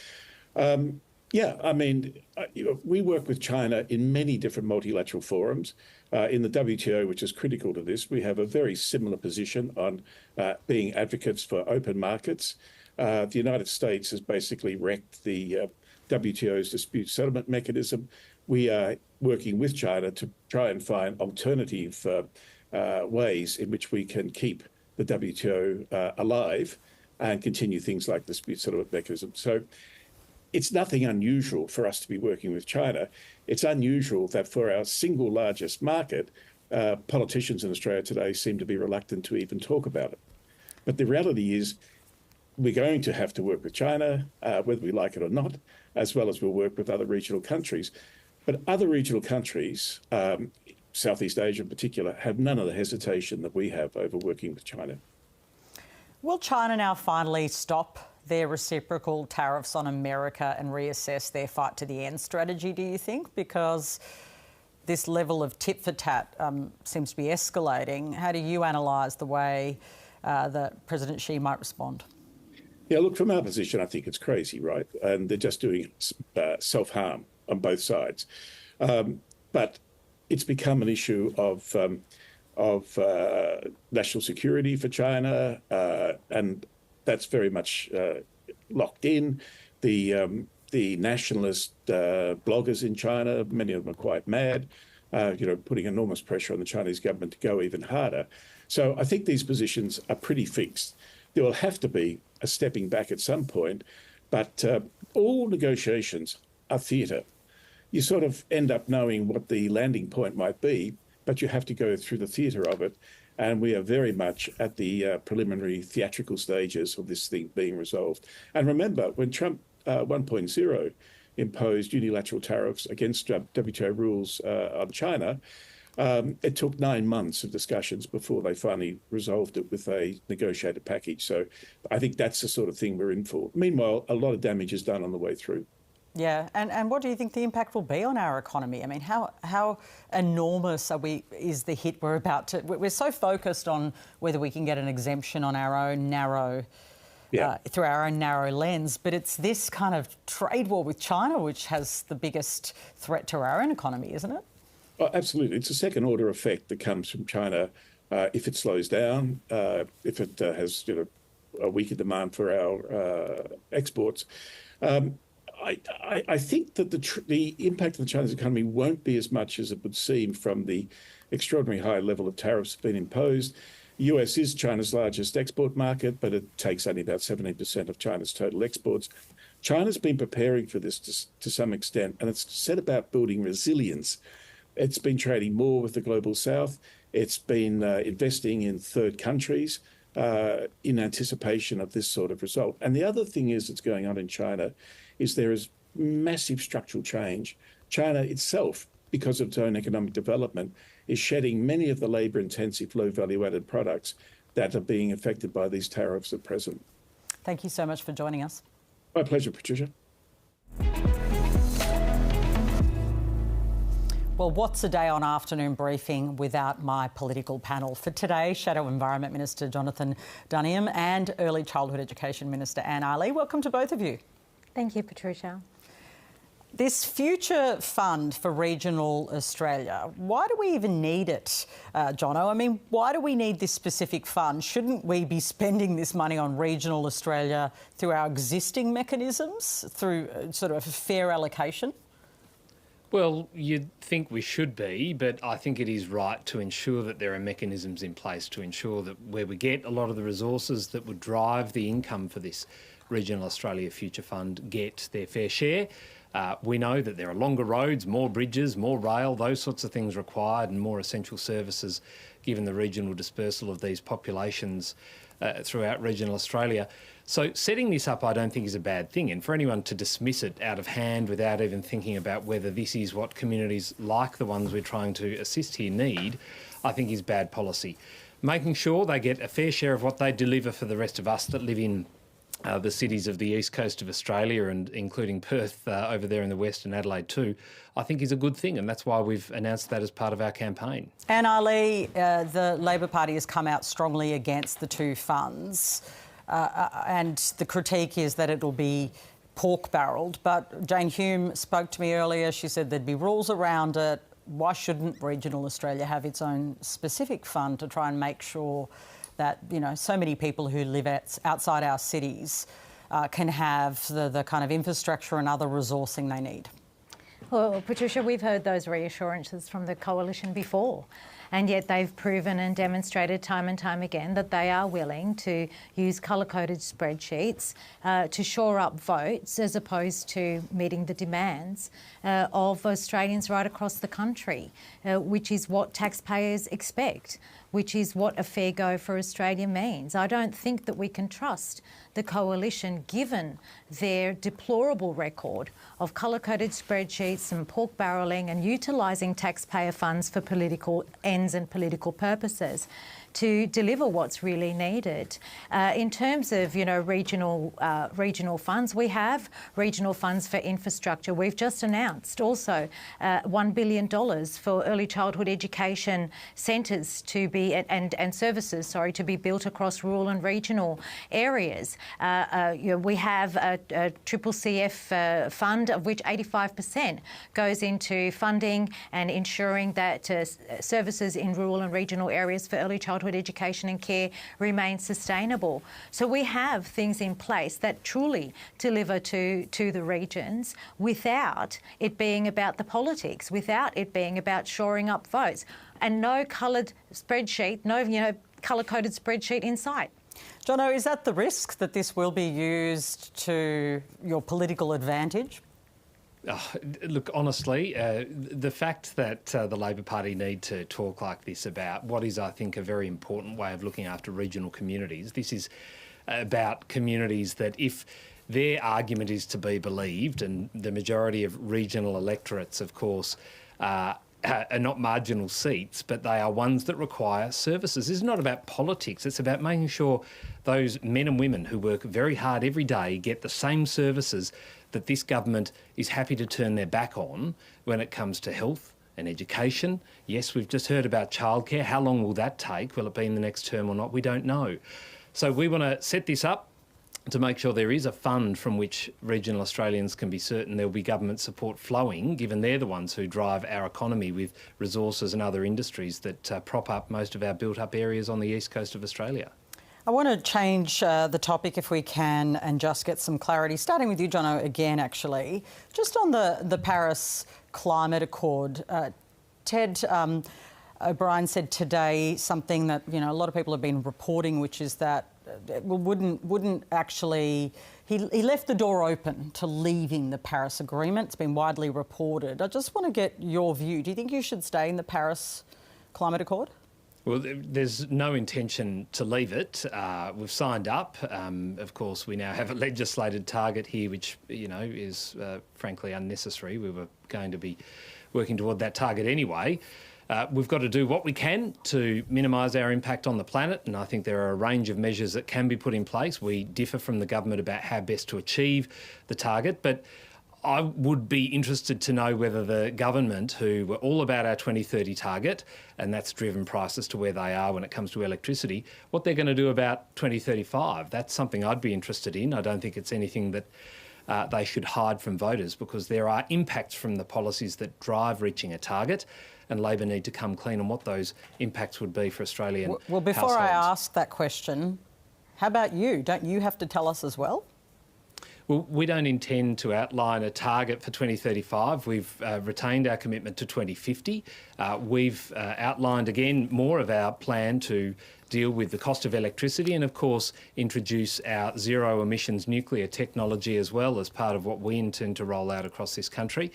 Yeah, I mean, we work with China in many different multilateral forums. In the WTO, which is critical to this, we have a very similar position on being advocates for open markets. The United States has basically wrecked the WTO's dispute settlement mechanism. We are working with China to try and find alternative ways in which we can keep the WTO alive and continue things like the dispute settlement mechanism. So it's nothing unusual for us to be working with China. It's unusual that for our single largest market, politicians in Australia today seem to be reluctant to even talk about it. But the reality is we're going to have to work with China, whether we like it or not, as well as we'll work with other regional countries. But other regional countries, Southeast Asia in particular, have none of the hesitation that we have over working with China. Will China now finally stop their reciprocal tariffs on America and reassess their fight to the end strategy, do you think? Because this level of tit for tat seems to be escalating. How do you analyse the way that President Xi might respond? Yeah, look, from our position, I think it's crazy, right? And they're just doing self-harm on both sides. But it's become an issue of national security for China, and that's very much locked in. The nationalist bloggers in China, many of them are quite mad, putting enormous pressure on the Chinese government to go even harder. So I think these positions are pretty fixed. There will have to be a stepping back at some point, but all negotiations are theatre. You sort of end up knowing what the landing point might be, but you have to go through the theatre of it. And we are very much at the preliminary theatrical stages of this thing being resolved. And remember, when Trump 1.0 imposed unilateral tariffs against WTO rules on China, it took 9 months of discussions before they finally resolved it with a negotiated package. So I think that's the sort of thing we're in for. Meanwhile, a lot of damage is done on the way through. Yeah, and what do you think the impact will be on our economy? I mean, how enormous is the hit we're about to... We're so focused on whether we can get an exemption on our own narrow... through our own narrow lens, but it's this kind of trade war with China which has the biggest threat to our own economy, isn't it? Oh, absolutely. It's a second-order effect that comes from China if it slows down, if it has a weaker demand for our exports. I think that the impact of the Chinese economy won't be as much as it would seem from the extraordinary high level of tariffs that have been imposed. The US is China's largest export market, but it takes only about 17% of China's total exports. China's been preparing for this to some extent, and it's set about building resilience. It's been trading more with the global south. It's been investing in third countries in anticipation of this sort of result. And the other thing that's going on in China is there is massive structural change. China itself, because of its own economic development, is shedding many of the labour-intensive, low-value-added products that are being affected by these tariffs at present. Thank you so much for joining us. My pleasure, Patricia. Well, what's a day on afternoon briefing without my political panel? For today, Shadow Environment Minister Jonnathon Duniam and Early Childhood Education Minister Anne Aly. Welcome to both of you. Thank you, Patricia. This future fund for regional Australia, why do we even need it, Jono? I mean, why do we need this specific fund? Shouldn't we be spending this money on regional Australia through our existing mechanisms, through sort of a fair allocation? Well, you'd think we should be, but I think it is right to ensure that there are mechanisms in place to ensure that where we get a lot of the resources that would drive the income for this Regional Australia Future Fund get their fair share. We know that there are longer roads, more bridges, more rail, those sorts of things required, and more essential services given the regional dispersal of these populations throughout regional Australia. So setting this up I don't think is a bad thing, and for anyone to dismiss it out of hand without even thinking about whether this is what communities like the ones we're trying to assist here need, I think is bad policy. Making sure they get a fair share of what they deliver for the rest of us that live in the cities of the east coast of Australia, and including Perth over there in the west and Adelaide too, I think is a good thing, and that's why we've announced that as part of our campaign. Anne Aly, the Labor Party has come out strongly against the two funds, and the critique is that it'll be pork-barrelled. But Jane Hume spoke to me earlier. She said there'd be rules around it. Why shouldn't regional Australia have its own specific fund to try and make sure that, you know, so many people who live outside our cities can have the kind of infrastructure and other resourcing they need? Well, Patricia, we've heard those reassurances from the Coalition before, and yet they've proven and demonstrated time and time again that they are willing to use colour-coded spreadsheets to shore up votes as opposed to meeting the demands of Australians right across the country, which is what taxpayers expect, which is what a fair go for Australia means. I don't think that we can trust the Coalition, given their deplorable record of colour-coded spreadsheets and pork barrelling and utilising taxpayer funds for political ends and political purposes, to deliver what's really needed. In terms of, you know, regional funds, we have regional funds for infrastructure. We've just announced also $1 billion for early childhood education centres to be and services, to be built across rural and regional areas. You know, we have a CCCF fund, of which 85% goes into funding and ensuring that services in rural and regional areas for early childhood education and care remain sustainable. So we have things in place that truly deliver to the regions without it being about the politics, without it being about shoring up votes, and no coloured spreadsheet, no, you know, colour-coded spreadsheet in sight. Jono, is that the risk, that this will be used to your political advantage? Look, honestly, the fact that the Labor Party need to talk like this about what is, I think, a very important way of looking after regional communities. This is about communities that, if their argument is to be believed, and the majority of regional electorates, of course, are not marginal seats, but they are ones that require services. This is not about politics. It's about making sure those men and women who work very hard every day get the same services that this government is happy to turn their back on when it comes to health and education. Yes, we've just heard about childcare. How long will that take? Will it be in the next term or not? We don't know. So we want to set this up to make sure there is a fund from which regional Australians can be certain there will be government support flowing, given they're the ones who drive our economy with resources and other industries that prop up most of our built-up areas on the east coast of Australia. I want to change the topic, if we can, and just get some clarity, starting with you, Jono, again, actually. Just on the Paris Climate Accord, Ted O'Brien said today something that, you know, a lot of people have been reporting, which is that wouldn't actually... He left the door open to leaving the Paris Agreement. It's been widely reported. I just want to get your view. Do you think you should stay in the Paris Climate Accord? Well, there's no intention to leave it. We've signed up. Of course, we now have a legislated target here, which, you know, is frankly unnecessary. We were going to be working toward that target anyway. We've got to do what we can to minimise our impact on the planet, and I think there are a range of measures that can be put in place. We differ from the government about how best to achieve the target, but I would be interested to know whether the government, who were all about our 2030 target, and that's driven prices to where they are when it comes to electricity, what they're going to do about 2035. That's something I'd be interested in. I don't think it's anything that they should hide from voters, because there are impacts from the policies that drive reaching a target, and Labor need to come clean on what those impacts would be for Australian Well, before households. I ask that question, how about you? Don't you have to tell us as well? Well, we don't intend to outline a target for 2035. We've retained our commitment to 2050. We've outlined again more of our plan to deal with the cost of electricity and, of course, introduce our zero emissions nuclear technology as well as part of what we intend to roll out across this country.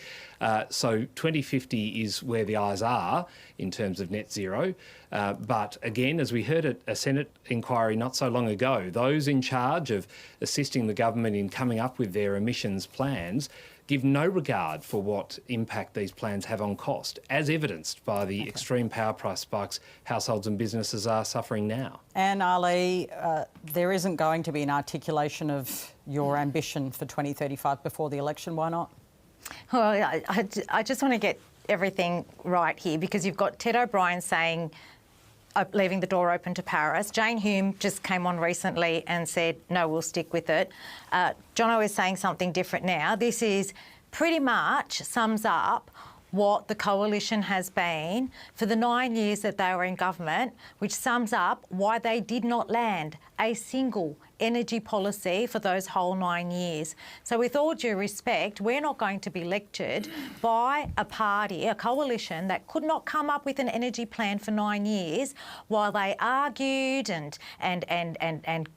So 2050 is where the eyes are in terms of net zero. But again, as we heard at a Senate inquiry not so long ago, those in charge of assisting the government in coming up with their emissions plans give no regard for what impact these plans have on cost, as evidenced by the extreme power price spikes households and businesses are suffering now. Anne Aly, there isn't going to be an articulation of your ambition for 2035 before the election. Why not? Well, I just want to get everything right here, because you've got Ted O'Brien saying leaving the door open to Paris. Jane Hume just came on recently and said, no, we'll stick with it. Jono is saying something different now. This is pretty much sums up what the coalition has been for the 9 years that they were in government, which sums up why they did not land a single energy policy for those whole 9 years. So with all due respect, we're not going to be lectured by a party, a coalition that could not come up with an energy plan for 9 years while they argued and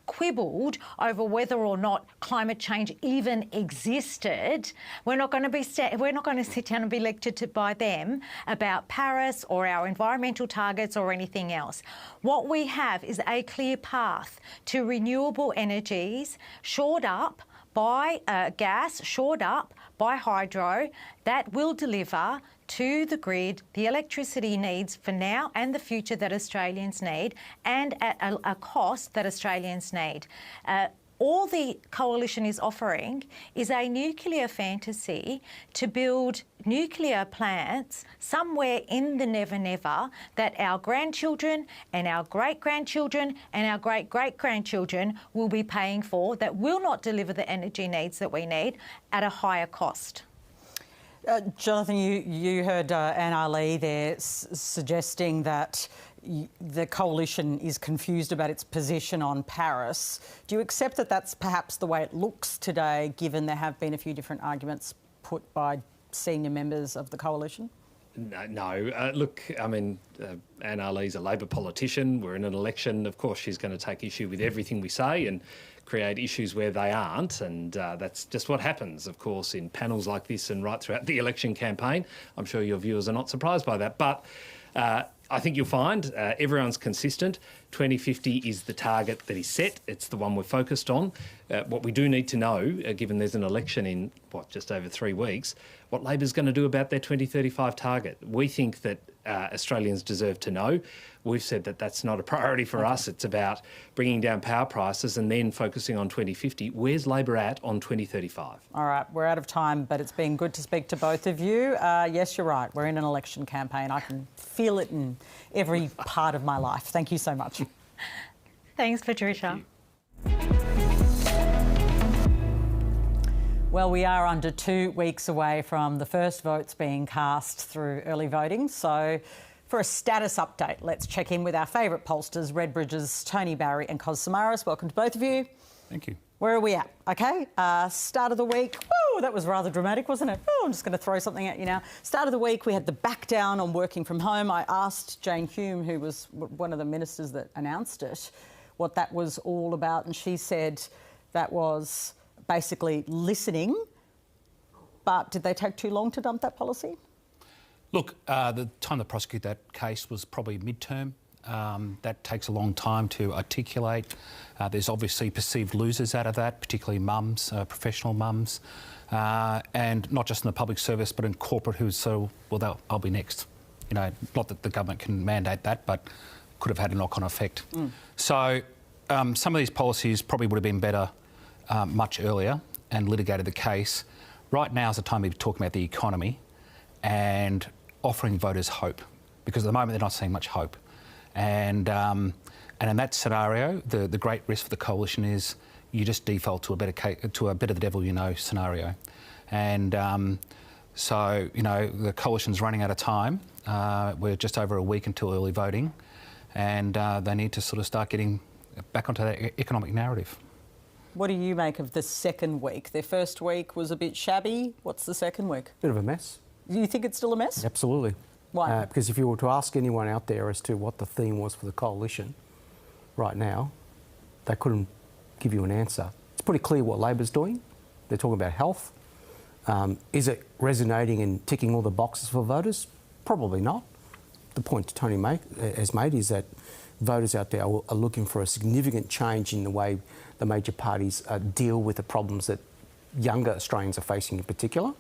quibbled over whether or not climate change even existed. We're not going to sit down and be lectured by them about Paris or our environmental targets or anything else. What we have is a clear path to renewable energies shored up by gas, shored up by hydro, that will deliver to the grid the electricity needs for now and the future that Australians need, and at a cost that Australians need. All the coalition is offering is a nuclear fantasy to build nuclear plants somewhere in the never-never that our grandchildren and our great-grandchildren and our great-great-grandchildren will be paying for, that will not deliver the energy needs that we need at a higher cost. Jonnathon, you heard Anne Aly there suggesting that the coalition is confused about its position on Paris. Do you accept that that's perhaps the way it looks today, given there have been a few different arguments put by senior members of the coalition? No. Look, I mean, Anne Aly's a Labor politician. We're in an election. Of course, she's going to take issue with everything we say and create issues where they aren't, and that's just what happens, of course, in panels like this and right throughout the election campaign. I'm sure your viewers are not surprised by that. But I think you'll find everyone's consistent. 2050 is the target that is set. It's the one we're focused on. What we do need to know, given there's an election in, just over 3 weeks, what Labor's going to do about their 2035 target. We think that Australians deserve to know. We've said that that's not a priority for us. It's about bringing down power prices and then focusing on 2050. Where's Labor at on 2035? All right, we're out of time, but it's been good to speak to both of you. Yes, you're right. We're in an election campaign. I can feel it in every part of my life. Thank you so much. Thanks, Patricia. Thank you. Well, we are under 2 weeks away from the first votes being cast through early voting. So for a status update, let's check in with our favourite pollsters, Redbridge's Tony Barry and Cos Samaras. Welcome to both of you. Thank you. Where are we at? Okay, start of the week. Woo, that was rather dramatic, wasn't it? Oh, I'm just going to throw something at you now. Start of the week, we had the back down on working from home. I asked Jane Hume, who was one of the ministers that announced it, what that was all about, and she said that was basically listening. But did they take too long to dump that policy? Look, the time to prosecute that case was probably midterm. That takes a long time to articulate. There's obviously perceived losers out of that, particularly mums, professional mums, and not just in the public service, but in corporate who say, well, I'll be next. You know, not that the government can mandate that, but could have had a knock-on effect. So some of these policies probably would have been better much earlier and litigated the case. Right now is the time to be talking about the economy and offering voters hope, because at the moment they're not seeing much hope. And in that scenario, the great risk for the coalition is you just default to a better the devil you know scenario. And so, you know, the coalition's running out of time. We're just over a week until early voting, and they need to sort of start getting back onto that economic narrative. What do you make of the second week? Their first week was a bit shabby. What's the second week? Bit of a mess. Do you think it's still a mess? Absolutely. Why? Because if you were to ask anyone out there as to what the theme was for the coalition right now, they couldn't give you an answer. It's pretty clear what Labor's doing. They're talking about health. Is it resonating and ticking all the boxes for voters? Probably not. The point Tony has made is that voters out there are looking for a significant change in the way the major parties deal with the problems that younger Australians are facing in particular.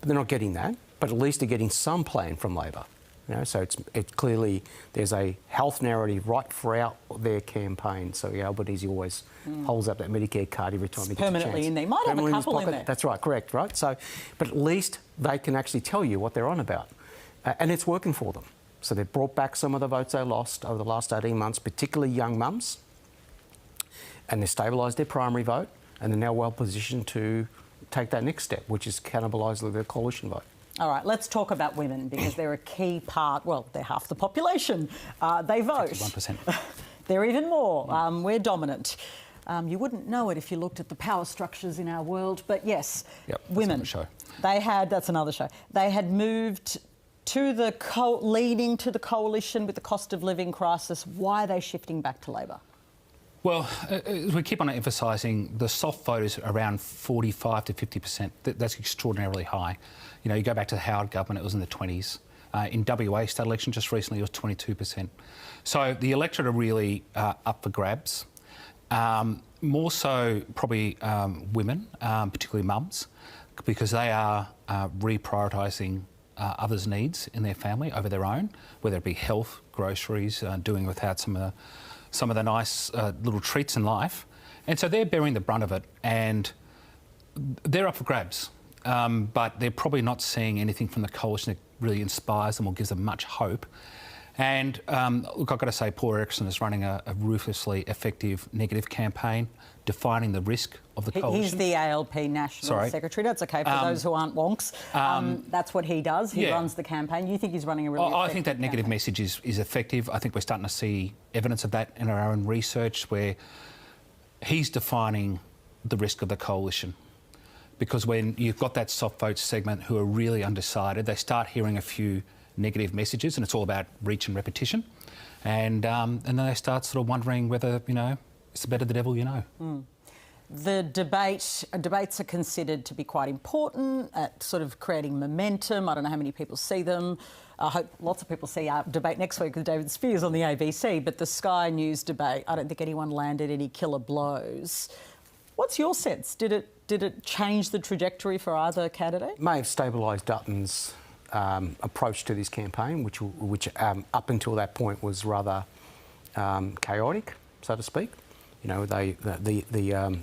But they're not getting that. But at least they're getting some plan from Labor. You know, so it's clearly there's a health narrative right throughout their campaign. So Albanese always holds up that Medicare card every time he gets a chance. Permanently in there. Might have a couple in there. That's right, correct, right? So, but at least they can actually tell you what they're on about. And it's working for them. So they've brought back some of the votes they lost over the last 18 months, particularly young mums. And they've stabilised their primary vote. And they're now well positioned to take that next step, which is cannibalise their coalition vote. All right, let's talk about women because they're a key part. Well, they're half the population. They vote. 1%. They're even more. We're dominant. You wouldn't know it if you looked at the power structures in our world, but yes, women. That's another show. That's another show. They had moved to the leading to the coalition with the cost of living crisis. Why are they shifting back to Labor? Well, we keep on emphasising the soft vote is around 45 to 50%. That's extraordinarily high. You know, you go back to the Howard government, it was in the 20s. In WA state election just recently, it was 22%. So the electorate are really up for grabs. More so probably women, particularly mums, because they are reprioritising others' needs in their family over their own, whether it be health, groceries, doing without some of the nice little treats in life. And so they're bearing the brunt of it and they're up for grabs. But they're probably not seeing anything from the coalition that really inspires them or gives them much hope. And look, I've got to say, Paul Erickson is running a ruthlessly effective negative campaign, defining the risk of the coalition. He's the ALP National Secretary. That's okay for those who aren't wonks. That's what he does. He runs the campaign. You think he's running a really effective I think that negative message is effective. I think we're starting to see evidence of that in our own research where he's defining the risk of the coalition. Because when you've got that soft vote segment who are really undecided, they start hearing a few negative messages and it's all about reach and repetition. And then they start sort of wondering whether, you know, it's the better the devil you know. The debates are considered to be quite important at sort of creating momentum. I don't know how many people see them. I hope lots of people see our debate next week with David Spears on the ABC, but the Sky News debate, I don't think anyone landed any killer blows. What's your sense? Did it change the trajectory for either candidate? It may have stabilised Dutton's approach to this campaign, which up until that point was rather chaotic, so to speak. You know, the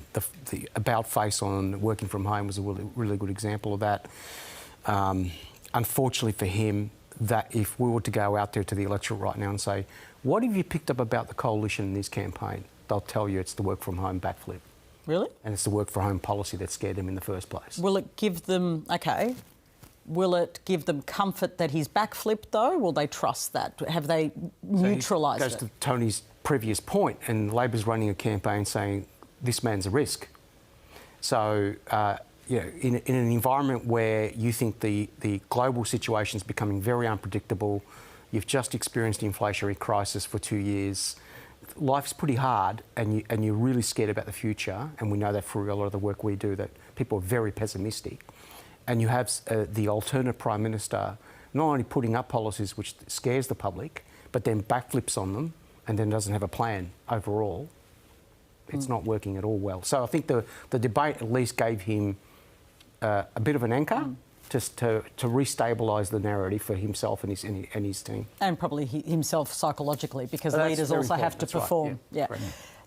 about face on working from home was a really good example of that. Unfortunately for him, that if we were to go out there to the electorate right now and say, what have you picked up about the coalition in this campaign? They'll tell you it's the work from home backflip. Really? And it's the work from home policy that scared them in the first place. Will it give them, will it give them comfort that he's backflipped though? Will they trust that? Have they neutralised it? Goes to Tony's previous point, and Labor's running a campaign saying this man's a risk. So, you know, in an environment where you think the global situation is becoming very unpredictable, you've just experienced the inflationary crisis for 2 years, life's pretty hard and you're really scared about the future, and we know that through a lot of the work we do, that people are very pessimistic. And you have the alternate Prime Minister not only putting up policies which scares the public, but then backflips on them and then doesn't have a plan overall. It's not working at all well. So I think the debate at least gave him a bit of an anchor just to restabilise the narrative for himself and his team. And probably himself psychologically, because leaders also have to perform. Right. Yeah.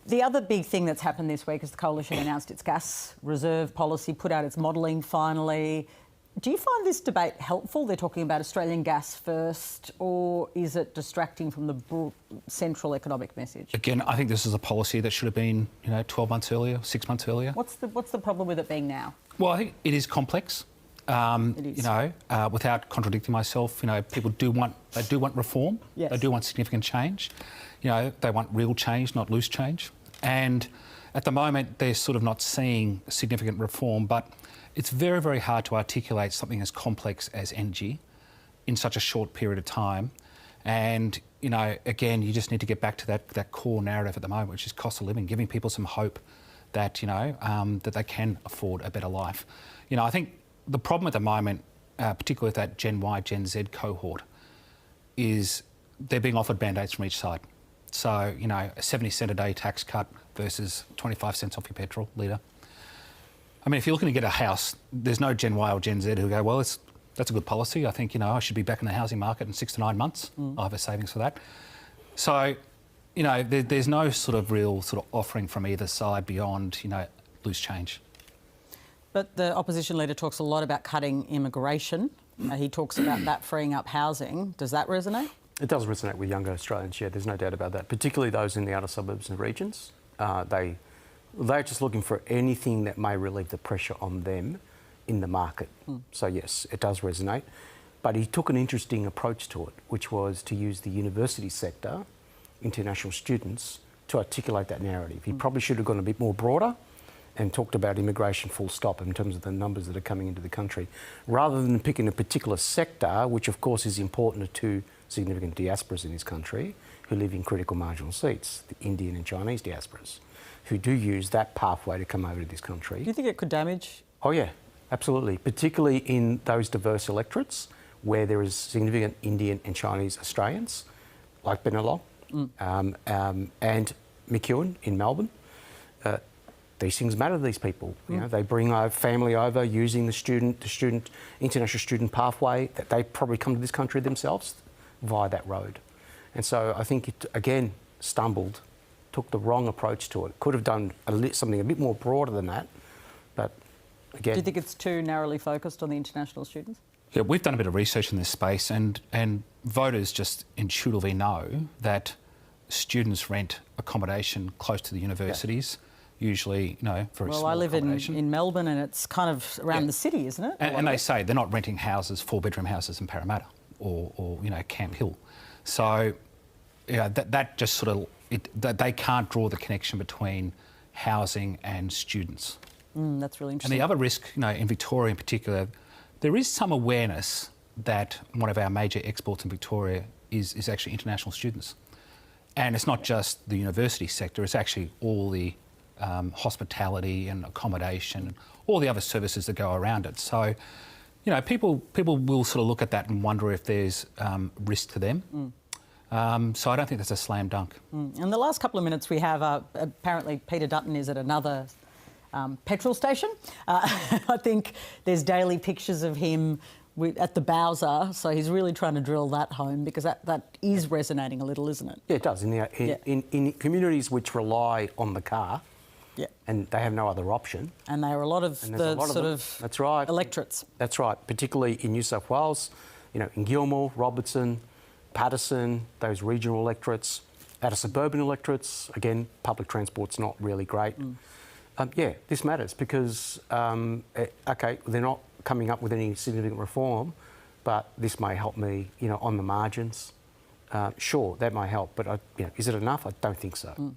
The other big thing that's happened this week is the coalition announced its gas reserve policy, put out its modelling finally. Do you find this debate helpful? They're talking about Australian gas first, or is it distracting from the central economic message? Again, I think this is a policy that should have been, 12 months earlier, 6 months earlier. What's the problem with it being now? Well, I think it is complex. It is. Without contradicting myself, people do want reform. Yes. They do want significant change. They want real change, not loose change. And at the moment they're sort of not seeing significant reform, but it's very, very hard to articulate something as complex as energy in such a short period of time. And, you know, again, you just need to get back to that core narrative at the moment, which is cost of living, giving people some hope that, you know, that they can afford a better life. You know, I think the problem at the moment, particularly with that Gen Y, Gen Z cohort, is they're being offered band-aids from each side. So, you know, a 70 cent a day tax cut versus 25 cents off your petrol litre. I mean, if you're looking to get a house, there's no Gen Y or Gen Z who go, well, that's a good policy. I think, you know, I should be back in the housing market in 6 to 9 months. I'll have a savings for that. So, you know, there's no sort of real sort of offering from either side beyond, you know, loose change. But the opposition leader talks a lot about cutting immigration. He talks about that freeing up housing. Does that resonate? It does resonate with younger Australians, yeah, there's no doubt about that, particularly those in the outer suburbs and regions. They're just looking for anything that may relieve the pressure on them in the market. So yes, it does resonate. But he took an interesting approach to it, which was to use the university sector, international students, to articulate that narrative. He probably should have gone a bit more broader and talked about immigration full stop in terms of the numbers that are coming into the country, rather than picking a particular sector, which of course is important to significant diasporas in this country who live in critical marginal seats, the Indian and Chinese diasporas, who do use that pathway to come over to this country. Do you think it could damage? Oh yeah, absolutely, particularly in those diverse electorates where there is significant Indian and Chinese Australians, like Bennelong and McEwen in Melbourne. These things matter to these people. You know, they bring a family over using the international student pathway that they probably come to this country themselves via that road. And so I think it, again, stumbled, took the wrong approach to it. Could have done something a bit more broader than that, but again... Do you think it's too narrowly focused on the international students? Yeah, we've done a bit of research in this space, and voters just intuitively know that students rent accommodation close to the universities. Usually, you know, for a small accommodation. I live in Melbourne, and it's kind of around the city, isn't it? And they say they're not renting houses, 4-bedroom houses in Parramatta or you know, Camp Hill. So, yeah, that just sort of, they can't draw the connection between housing and students. That's really interesting. And the other risk, you know, in Victoria in particular, there is some awareness that one of our major exports in Victoria is actually international students. And it's not just the university sector, it's actually all the hospitality and accommodation and all the other services that go around it. So, you know, people will sort of look at that and wonder if there's risk to them. So I don't think that's a slam dunk. In the last couple of minutes we have, apparently Peter Dutton is at another petrol station. I think there's daily pictures of him at the Bowser, so he's really trying to drill that home, because that is resonating a little, isn't it? Yeah, it does. In communities which rely on the car, and they have no other option. And there are a lot of That's right. electorates. That's right, particularly in New South Wales, you know, in Gilmore, Robertson, Patterson, those regional electorates. Out of suburban electorates, again, public transport's not really great. Yeah, this matters because, OK, they're not coming up with any significant reform, but this may help me, you know, on the margins. Sure, that may help, but you know, is it enough? I don't think so.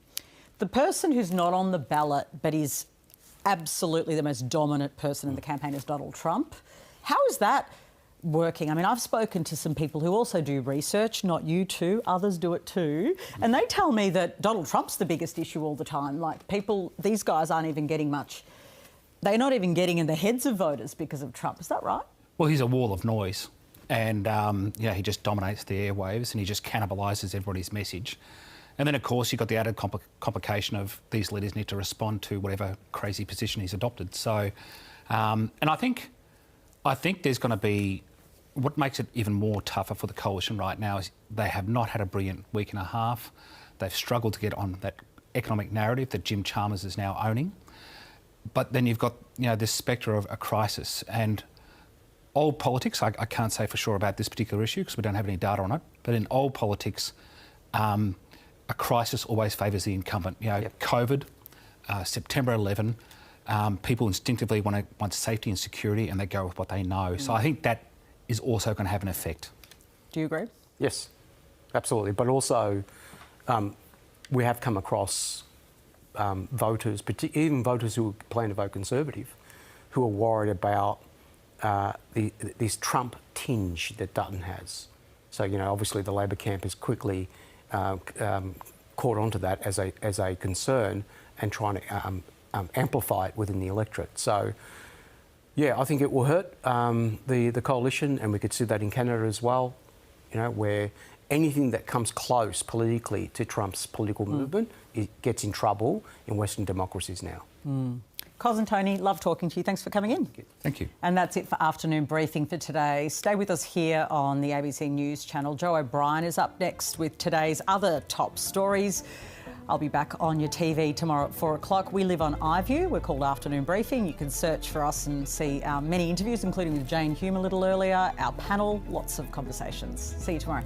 The person who's not on the ballot but is absolutely the most dominant person in the campaign is Donald Trump. How is that working? I mean, I've spoken to some people who also do research, not you two, others do it too, and they tell me that Donald Trump's the biggest issue all the time. Like, these guys aren't even getting much, they're not even getting in the heads of voters because of Trump. Is that right? Well, he's a wall of noise, and you know, he just dominates the airwaves and he just cannibalises everybody's message. And then, of course, you've got the added complication of these leaders need to respond to whatever crazy position he's adopted. So, and I think there's going to be, what makes it even more tougher for the coalition right now is they have not had a brilliant week and a half. They've struggled to get on that economic narrative that Jim Chalmers is now owning. But then you've got, you know, this spectre of a crisis. And old politics, I can't say for sure about this particular issue because we don't have any data on it, but in old politics, a crisis always favours the incumbent. You know, COVID, September 11, people instinctively want safety and security, and they go with what they know. So I think that is also going to have an effect. Do you agree? Yes, absolutely. But also, we have come across voters, even voters who plan to vote Conservative, who are worried about this Trump tinge that Dutton has. So, you know, obviously the Labor camp has quickly caught onto that as a concern and trying to amplify it within the electorate. So, yeah, I think it will hurt the coalition, and we could see that in Canada as well, you know, where anything that comes close politically to Trump's political movement, it gets in trouble in Western democracies now. Cos and Tony, love talking to you. Thanks for coming in. Thank you. And that's it for Afternoon Briefing for today. Stay with us here on the ABC News channel. Joe O'Brien is up next with today's other top stories. I'll be back on your TV tomorrow at 4 o'clock. We live on iView. We're called Afternoon Briefing. You can search for us and see our many interviews, including with Jane Hume a little earlier, our panel, lots of conversations. See you tomorrow.